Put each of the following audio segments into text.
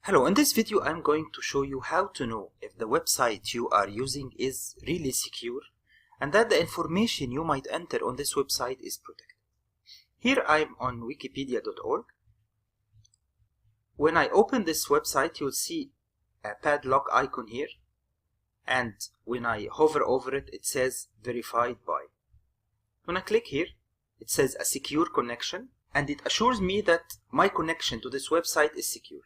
Hello, in this video I'm going to show you how to know if the website you are using is really secure and that the information you might enter on this website is protected. Here I'm on wikipedia.org. When I open this website, you'll see a padlock icon here, and when I hover over it, it says verified by. When I click here, it says a secure connection, and it assures me that my connection to this website is secure.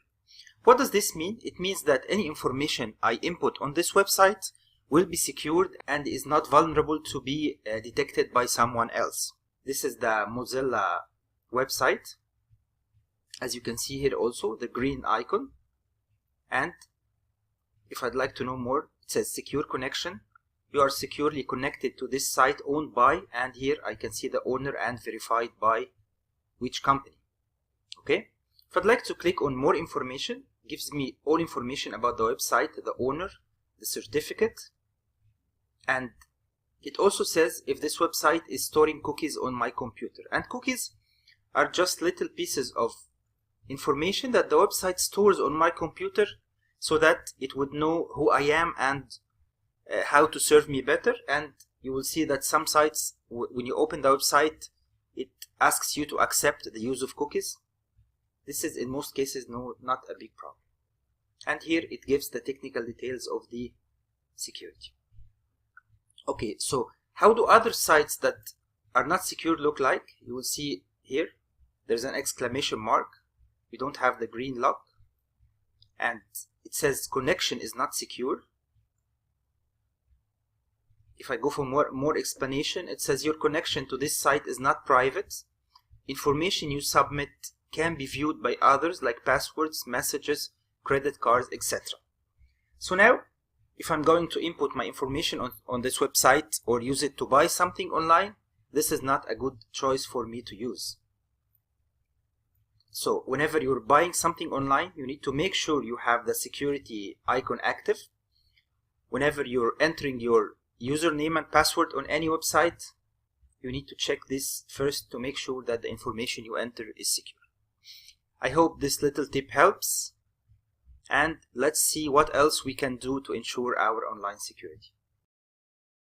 What does this mean? It means that any information I input on this website will be secured and is not vulnerable to be detected by someone else. This is the Mozilla website. As you can see here also, the green icon. And if I'd like to know more, it says secure connection. You are securely connected to this site owned by, and here I can see the owner and verified by which company. Okay. If I'd like to click on more information, it gives me all information about the website, the owner, the certificate, and it also says if this website is storing cookies on my computer. And cookies are just little pieces of information that the website stores on my computer so that it would know who I am and how to serve me better. And you will see that some sites, when you open the website, it asks you to accept the use of cookies. This is in most cases not a big problem. And here it gives the technical details of the security. Okay, so how do other sites that are not secure look like? You will see here there's an exclamation mark. We don't have the green lock, and it says connection is not secure. If I go for more explanation, it says your connection to this site is not private. Information you submit can be viewed by others, like passwords, messages, credit cards, etc. So now, if I'm going to input my information on this website or use it to buy something online, this is not a good choice for me to use. So whenever you're buying something online, you need to make sure you have the security icon active. Whenever you're entering your username and password on any website, you need to check this first to make sure that the information you enter is secure. I hope this little tip helps, and let's see what else we can do to ensure our online security.